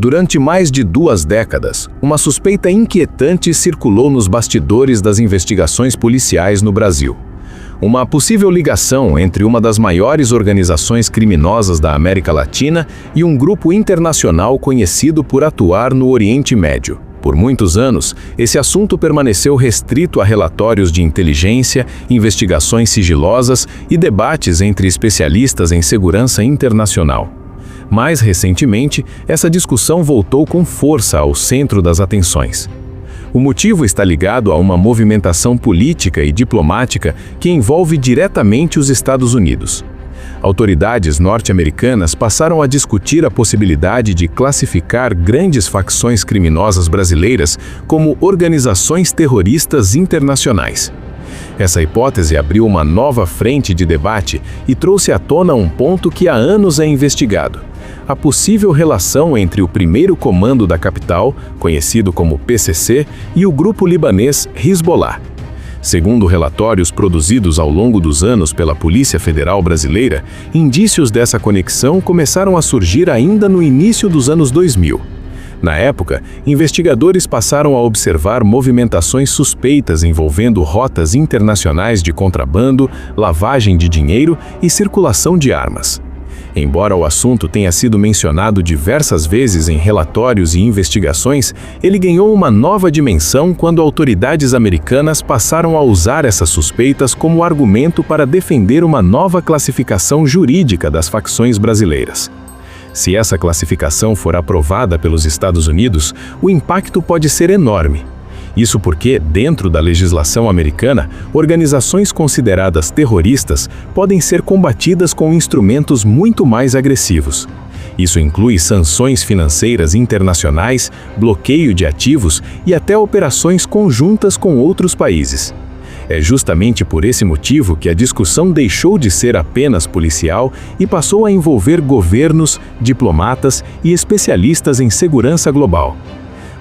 Durante mais de 2 décadas, uma suspeita inquietante circulou nos bastidores das investigações policiais no Brasil. Uma possível ligação entre uma das maiores organizações criminosas da América Latina e um grupo internacional conhecido por atuar no Oriente Médio. Por muitos anos, esse assunto permaneceu restrito a relatórios de inteligência, investigações sigilosas e debates entre especialistas em segurança internacional. Mais recentemente, essa discussão voltou com força ao centro das atenções. O motivo está ligado a uma movimentação política e diplomática que envolve diretamente os Estados Unidos. Autoridades norte-americanas passaram a discutir a possibilidade de classificar grandes facções criminosas brasileiras como organizações terroristas internacionais. Essa hipótese abriu uma nova frente de debate e trouxe à tona um ponto que há anos é investigado: a possível relação entre o primeiro comando da capital, conhecido como PCC, e o grupo libanês Hezbollah. Segundo relatórios produzidos ao longo dos anos pela Polícia Federal Brasileira, indícios dessa conexão começaram a surgir ainda no início dos anos 2000. Na época, investigadores passaram a observar movimentações suspeitas envolvendo rotas internacionais de contrabando, lavagem de dinheiro e circulação de armas. Embora o assunto tenha sido mencionado diversas vezes em relatórios e investigações, ele ganhou uma nova dimensão quando autoridades americanas passaram a usar essas suspeitas como argumento para defender uma nova classificação jurídica das facções brasileiras. Se essa classificação for aprovada pelos Estados Unidos, o impacto pode ser enorme. Isso porque, dentro da legislação americana, organizações consideradas terroristas podem ser combatidas com instrumentos muito mais agressivos. Isso inclui sanções financeiras internacionais, bloqueio de ativos e até operações conjuntas com outros países. É justamente por esse motivo que a discussão deixou de ser apenas policial e passou a envolver governos, diplomatas e especialistas em segurança global.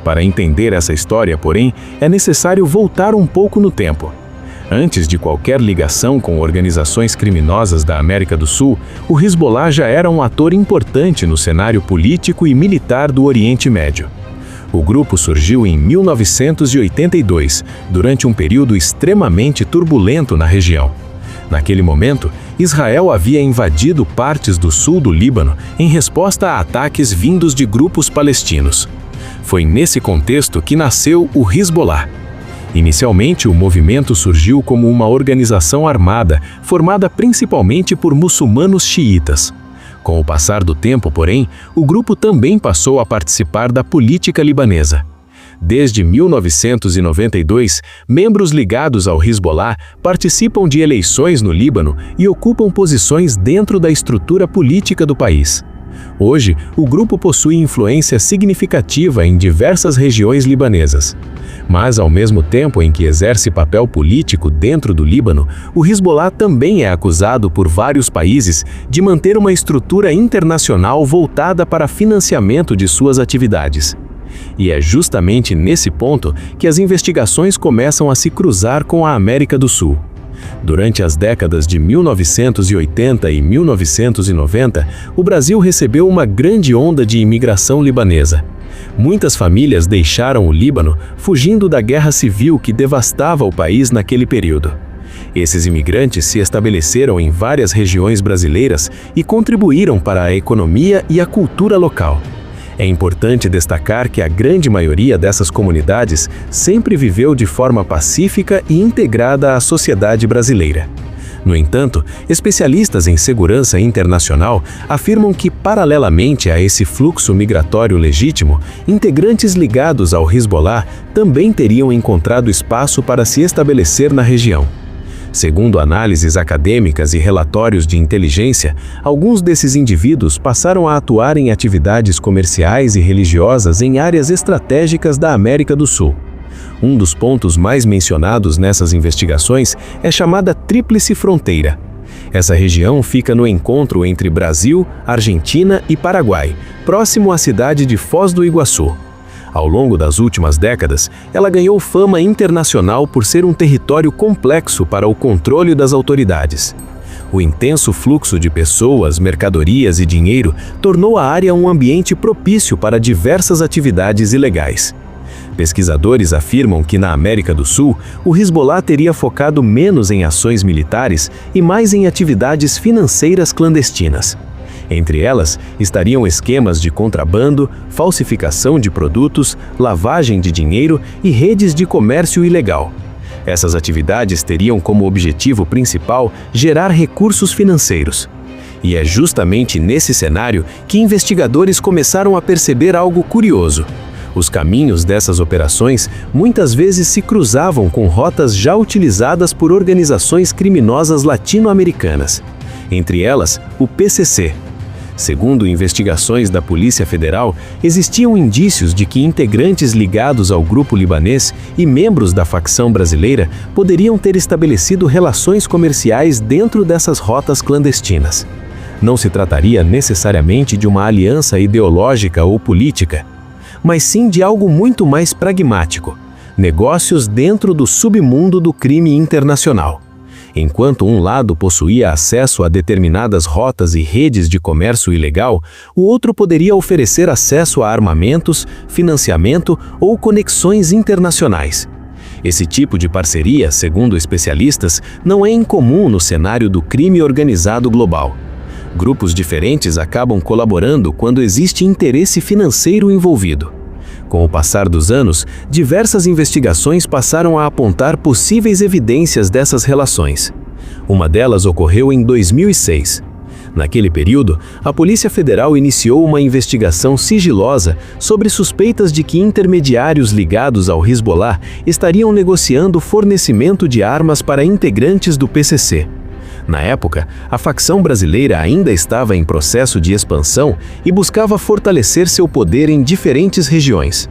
Para entender essa história, porém, é necessário voltar um pouco no tempo. Antes de qualquer ligação com organizações criminosas da América do Sul, o Hezbollah já era um ator importante no cenário político e militar do Oriente Médio. O grupo surgiu em 1982, durante um período extremamente turbulento na região. Naquele momento, Israel havia invadido partes do sul do Líbano em resposta a ataques vindos de grupos palestinos. Foi nesse contexto que nasceu o Hezbollah. Inicialmente, o movimento surgiu como uma organização armada, formada principalmente por muçulmanos xiitas. Com o passar do tempo, porém, o grupo também passou a participar da política libanesa. Desde 1992, membros ligados ao Hezbollah participam de eleições no Líbano e ocupam posições dentro da estrutura política do país. Hoje, o grupo possui influência significativa em diversas regiões libanesas. Mas, ao mesmo tempo em que exerce papel político dentro do Líbano, o Hezbollah também é acusado por vários países de manter uma estrutura internacional voltada para financiamento de suas atividades. E é justamente nesse ponto que as investigações começam a se cruzar com a América do Sul. Durante as décadas de 1980 e 1990, o Brasil recebeu uma grande onda de imigração libanesa. Muitas famílias deixaram o Líbano, fugindo da guerra civil que devastava o país naquele período. Esses imigrantes se estabeleceram em várias regiões brasileiras e contribuíram para a economia e a cultura local. É importante destacar que a grande maioria dessas comunidades sempre viveu de forma pacífica e integrada à sociedade brasileira. No entanto, especialistas em segurança internacional afirmam que, paralelamente a esse fluxo migratório legítimo, integrantes ligados ao Hezbollah também teriam encontrado espaço para se estabelecer na região. Segundo análises acadêmicas e relatórios de inteligência, alguns desses indivíduos passaram a atuar em atividades comerciais e religiosas em áreas estratégicas da América do Sul. Um dos pontos mais mencionados nessas investigações é chamada Tríplice Fronteira. Essa região fica no encontro entre Brasil, Argentina e Paraguai, próximo à cidade de Foz do Iguaçu. Ao longo das últimas décadas, ela ganhou fama internacional por ser um território complexo para o controle das autoridades. O intenso fluxo de pessoas, mercadorias e dinheiro tornou a área um ambiente propício para diversas atividades ilegais. Pesquisadores afirmam que na América do Sul, o Hezbollah teria focado menos em ações militares e mais em atividades financeiras clandestinas. Entre elas, estariam esquemas de contrabando, falsificação de produtos, lavagem de dinheiro e redes de comércio ilegal. Essas atividades teriam como objetivo principal gerar recursos financeiros. E é justamente nesse cenário que investigadores começaram a perceber algo curioso. Os caminhos dessas operações muitas vezes se cruzavam com rotas já utilizadas por organizações criminosas latino-americanas, entre elas o PCC. Segundo investigações da Polícia Federal, existiam indícios de que integrantes ligados ao grupo libanês e membros da facção brasileira poderiam ter estabelecido relações comerciais dentro dessas rotas clandestinas. Não se trataria necessariamente de uma aliança ideológica ou política, mas sim de algo muito mais pragmático: negócios dentro do submundo do crime internacional. Enquanto um lado possuía acesso a determinadas rotas e redes de comércio ilegal, o outro poderia oferecer acesso a armamentos, financiamento ou conexões internacionais. Esse tipo de parceria, segundo especialistas, não é incomum no cenário do crime organizado global. Grupos diferentes acabam colaborando quando existe interesse financeiro envolvido. Com o passar dos anos, diversas investigações passaram a apontar possíveis evidências dessas relações. Uma delas ocorreu em 2006. Naquele período, a Polícia Federal iniciou uma investigação sigilosa sobre suspeitas de que intermediários ligados ao Hezbollah estariam negociando fornecimento de armas para integrantes do PCC. Na época, a facção brasileira ainda estava em processo de expansão e buscava fortalecer seu poder em diferentes regiões.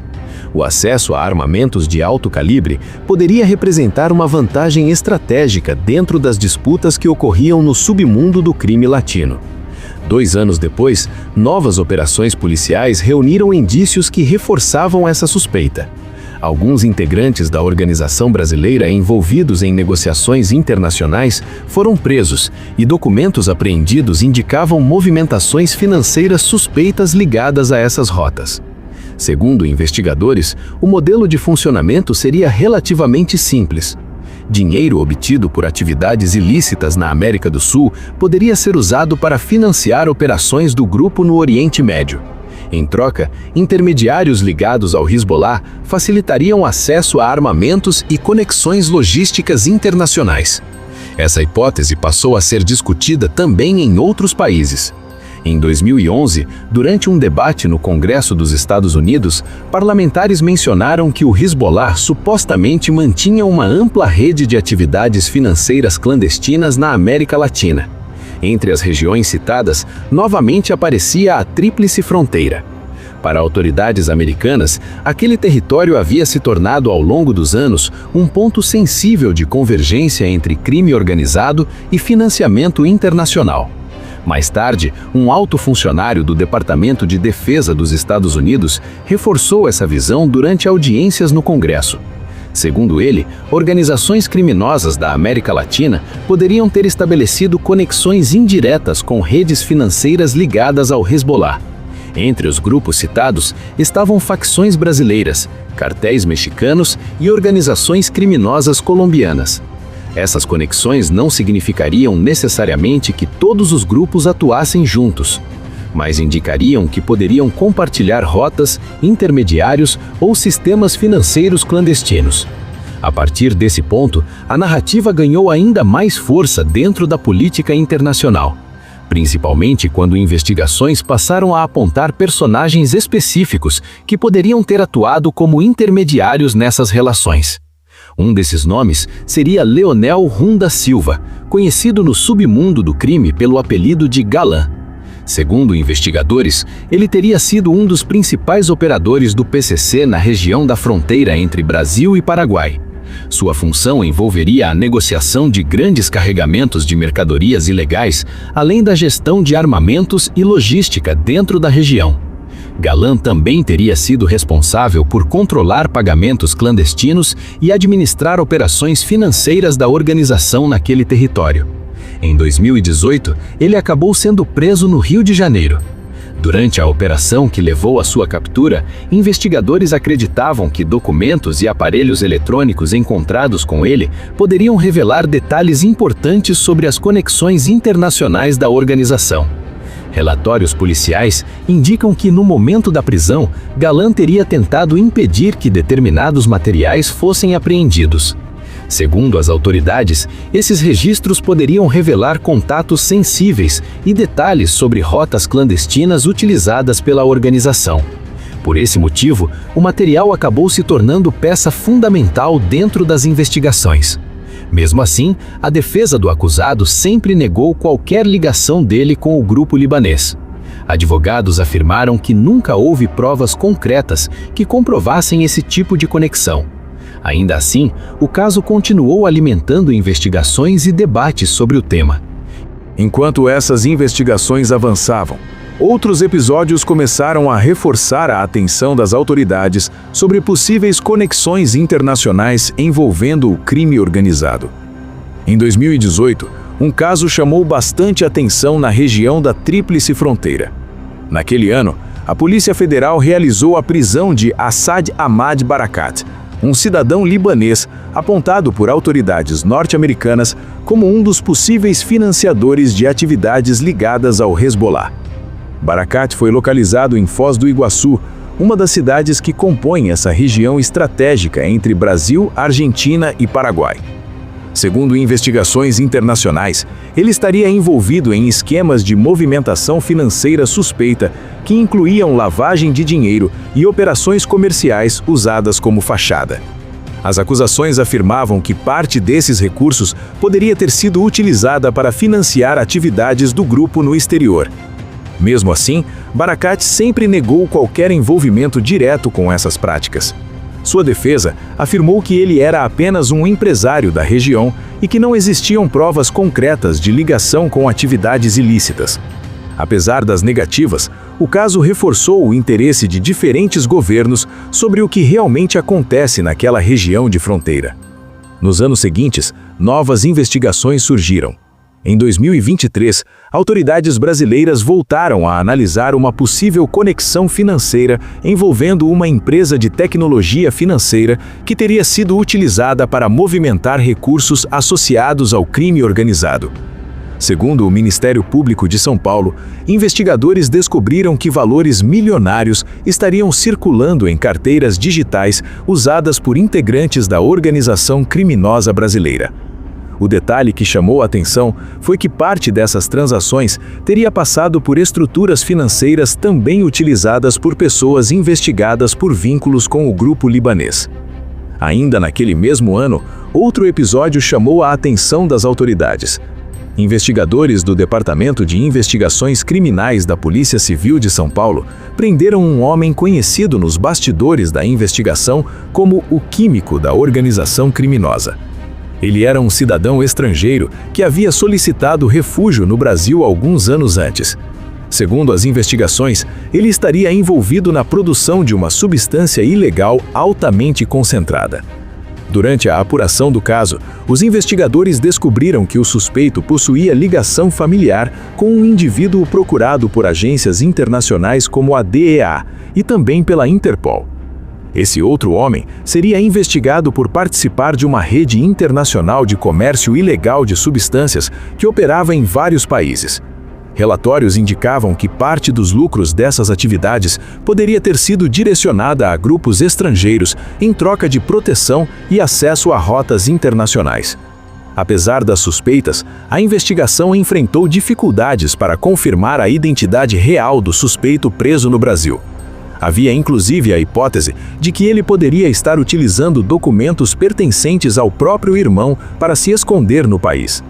O acesso a armamentos de alto calibre poderia representar uma vantagem estratégica dentro das disputas que ocorriam no submundo do crime latino. 2 anos depois, novas operações policiais reuniram indícios que reforçavam essa suspeita. Alguns integrantes da organização brasileira envolvidos em negociações internacionais foram presos e documentos apreendidos indicavam movimentações financeiras suspeitas ligadas a essas rotas. Segundo investigadores, o modelo de funcionamento seria relativamente simples. Dinheiro obtido por atividades ilícitas na América do Sul poderia ser usado para financiar operações do grupo no Oriente Médio. Em troca, intermediários ligados ao Hezbollah facilitariam acesso a armamentos e conexões logísticas internacionais. Essa hipótese passou a ser discutida também em outros países. Em 2011, durante um debate no Congresso dos Estados Unidos, parlamentares mencionaram que o Hezbollah supostamente mantinha uma ampla rede de atividades financeiras clandestinas na América Latina. Entre as regiões citadas, novamente aparecia a Tríplice Fronteira. Para autoridades americanas, aquele território havia se tornado ao longo dos anos um ponto sensível de convergência entre crime organizado e financiamento internacional. Mais tarde, um alto funcionário do Departamento de Defesa dos Estados Unidos reforçou essa visão durante audiências no Congresso. Segundo ele, organizações criminosas da América Latina poderiam ter estabelecido conexões indiretas com redes financeiras ligadas ao Hezbollah. Entre os grupos citados estavam facções brasileiras, cartéis mexicanos e organizações criminosas colombianas. Essas conexões não significariam necessariamente que todos os grupos atuassem juntos, mas indicariam que poderiam compartilhar rotas, intermediários ou sistemas financeiros clandestinos. A partir desse ponto, a narrativa ganhou ainda mais força dentro da política internacional, principalmente quando investigações passaram a apontar personagens específicos que poderiam ter atuado como intermediários nessas relações. Um desses nomes seria Leonel Rum da Silva, conhecido no submundo do crime pelo apelido de Galã. Segundo investigadores, ele teria sido um dos principais operadores do PCC na região da fronteira entre Brasil e Paraguai. Sua função envolveria a negociação de grandes carregamentos de mercadorias ilegais, além da gestão de armamentos e logística dentro da região. Galã também teria sido responsável por controlar pagamentos clandestinos e administrar operações financeiras da organização naquele território. Em 2018, ele acabou sendo preso no Rio de Janeiro. Durante a operação que levou à sua captura, investigadores acreditavam que documentos e aparelhos eletrônicos encontrados com ele poderiam revelar detalhes importantes sobre as conexões internacionais da organização. Relatórios policiais indicam que, no momento da prisão, Galan teria tentado impedir que determinados materiais fossem apreendidos. Segundo as autoridades, esses registros poderiam revelar contatos sensíveis e detalhes sobre rotas clandestinas utilizadas pela organização. Por esse motivo, o material acabou se tornando peça fundamental dentro das investigações. Mesmo assim, a defesa do acusado sempre negou qualquer ligação dele com o grupo libanês. Advogados afirmaram que nunca houve provas concretas que comprovassem esse tipo de conexão. Ainda assim, o caso continuou alimentando investigações e debates sobre o tema. Enquanto essas investigações avançavam, outros episódios começaram a reforçar a atenção das autoridades sobre possíveis conexões internacionais envolvendo o crime organizado. Em 2018, um caso chamou bastante atenção na região da Tríplice Fronteira. Naquele ano, a Polícia Federal realizou a prisão de Assad Ahmad Barakat, um cidadão libanês apontado por autoridades norte-americanas como um dos possíveis financiadores de atividades ligadas ao Hezbollah. Barakat foi localizado em Foz do Iguaçu, uma das cidades que compõem essa região estratégica entre Brasil, Argentina e Paraguai. Segundo investigações internacionais, ele estaria envolvido em esquemas de movimentação financeira suspeita que incluíam lavagem de dinheiro e operações comerciais usadas como fachada. As acusações afirmavam que parte desses recursos poderia ter sido utilizada para financiar atividades do grupo no exterior. Mesmo assim, Barakat sempre negou qualquer envolvimento direto com essas práticas. Sua defesa afirmou que ele era apenas um empresário da região e que não existiam provas concretas de ligação com atividades ilícitas. Apesar das negativas, o caso reforçou o interesse de diferentes governos sobre o que realmente acontece naquela região de fronteira. Nos anos seguintes, novas investigações surgiram. Em 2023, autoridades brasileiras voltaram a analisar uma possível conexão financeira envolvendo uma empresa de tecnologia financeira que teria sido utilizada para movimentar recursos associados ao crime organizado. Segundo o Ministério Público de São Paulo, investigadores descobriram que valores milionários estariam circulando em carteiras digitais usadas por integrantes da organização criminosa brasileira. O detalhe que chamou a atenção foi que parte dessas transações teria passado por estruturas financeiras também utilizadas por pessoas investigadas por vínculos com o grupo libanês. Ainda naquele mesmo ano, outro episódio chamou a atenção das autoridades. Investigadores do Departamento de Investigações Criminais da Polícia Civil de São Paulo prenderam um homem conhecido nos bastidores da investigação como o químico da organização criminosa. Ele era um cidadão estrangeiro que havia solicitado refúgio no Brasil alguns anos antes. Segundo as investigações, ele estaria envolvido na produção de uma substância ilegal altamente concentrada. Durante a apuração do caso, os investigadores descobriram que o suspeito possuía ligação familiar com um indivíduo procurado por agências internacionais como a DEA e também pela Interpol. Esse outro homem seria investigado por participar de uma rede internacional de comércio ilegal de substâncias que operava em vários países. Relatórios indicavam que parte dos lucros dessas atividades poderia ter sido direcionada a grupos estrangeiros em troca de proteção e acesso a rotas internacionais. Apesar das suspeitas, a investigação enfrentou dificuldades para confirmar a identidade real do suspeito preso no Brasil. Havia inclusive a hipótese de que ele poderia estar utilizando documentos pertencentes ao próprio irmão para se esconder no país.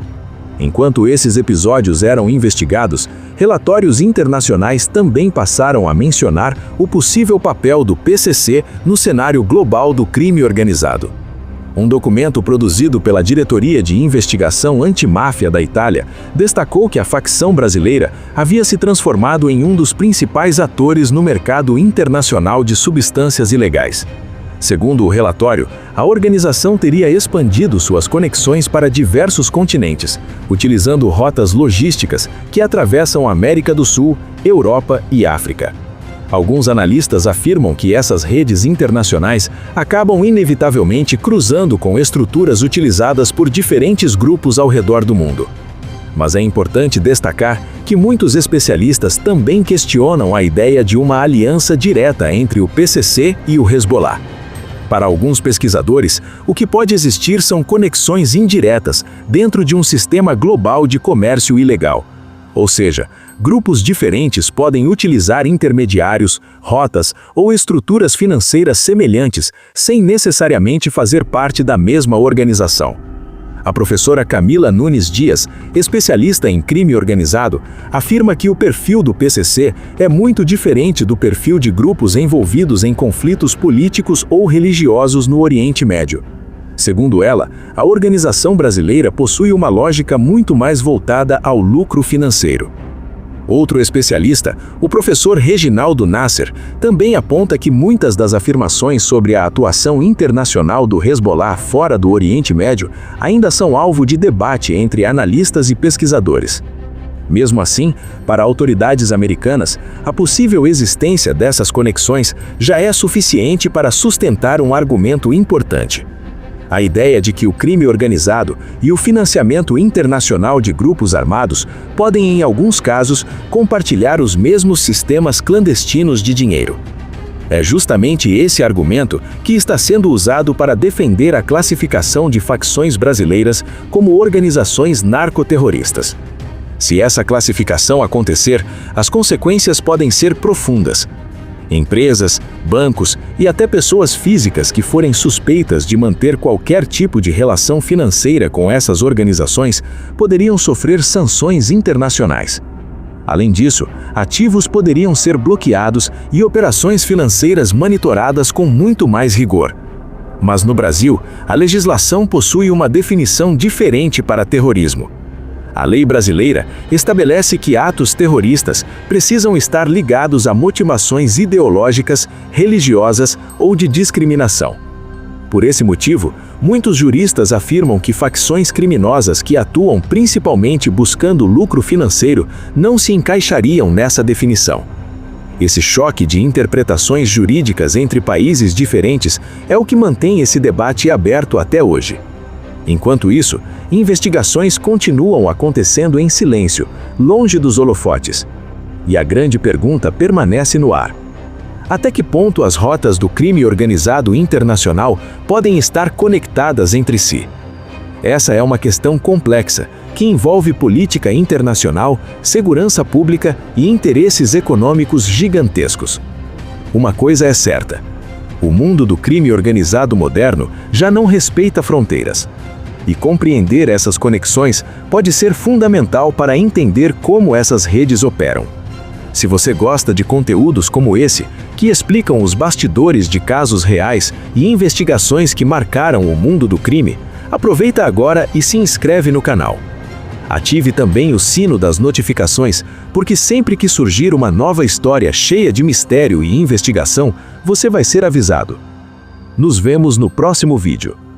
Enquanto esses episódios eram investigados, relatórios internacionais também passaram a mencionar o possível papel do PCC no cenário global do crime organizado. Um documento produzido pela Diretoria de Investigação Antimáfia da Itália destacou que a facção brasileira havia se transformado em um dos principais atores no mercado internacional de substâncias ilegais. Segundo o relatório, a organização teria expandido suas conexões para diversos continentes, utilizando rotas logísticas que atravessam a América do Sul, Europa e África. Alguns analistas afirmam que essas redes internacionais acabam inevitavelmente cruzando com estruturas utilizadas por diferentes grupos ao redor do mundo. Mas é importante destacar que muitos especialistas também questionam a ideia de uma aliança direta entre o PCC e o Hezbollah. Para alguns pesquisadores, o que pode existir são conexões indiretas dentro de um sistema global de comércio ilegal. Ou seja, grupos diferentes podem utilizar intermediários, rotas ou estruturas financeiras semelhantes sem necessariamente fazer parte da mesma organização. A professora Camila Nunes Dias, especialista em crime organizado, afirma que o perfil do PCC é muito diferente do perfil de grupos envolvidos em conflitos políticos ou religiosos no Oriente Médio. Segundo ela, a organização brasileira possui uma lógica muito mais voltada ao lucro financeiro. Outro especialista, o professor Reginaldo Nasser, também aponta que muitas das afirmações sobre a atuação internacional do Hezbollah fora do Oriente Médio ainda são alvo de debate entre analistas e pesquisadores. Mesmo assim, para autoridades americanas, a possível existência dessas conexões já é suficiente para sustentar um argumento importante. A ideia de que o crime organizado e o financiamento internacional de grupos armados podem, em alguns casos, compartilhar os mesmos sistemas clandestinos de dinheiro. É justamente esse argumento que está sendo usado para defender a classificação de facções brasileiras como organizações narcoterroristas. Se essa classificação acontecer, as consequências podem ser profundas. Empresas, bancos e até pessoas físicas que forem suspeitas de manter qualquer tipo de relação financeira com essas organizações poderiam sofrer sanções internacionais. Além disso, ativos poderiam ser bloqueados e operações financeiras monitoradas com muito mais rigor. Mas no Brasil, a legislação possui uma definição diferente para terrorismo. A lei brasileira estabelece que atos terroristas precisam estar ligados a motivações ideológicas, religiosas ou de discriminação. Por esse motivo, muitos juristas afirmam que facções criminosas que atuam principalmente buscando lucro financeiro não se encaixariam nessa definição. Esse choque de interpretações jurídicas entre países diferentes é o que mantém esse debate aberto até hoje. Enquanto isso, investigações continuam acontecendo em silêncio, longe dos holofotes. E a grande pergunta permanece no ar. Até que ponto as rotas do crime organizado internacional podem estar conectadas entre si? Essa é uma questão complexa, que envolve política internacional, segurança pública e interesses econômicos gigantescos. Uma coisa é certa: o mundo do crime organizado moderno já não respeita fronteiras. E compreender essas conexões pode ser fundamental para entender como essas redes operam. Se você gosta de conteúdos como esse, que explicam os bastidores de casos reais e investigações que marcaram o mundo do crime, aproveita agora e se inscreve no canal. Ative também o sino das notificações, porque sempre que surgir uma nova história cheia de mistério e investigação, você vai ser avisado. Nos vemos no próximo vídeo.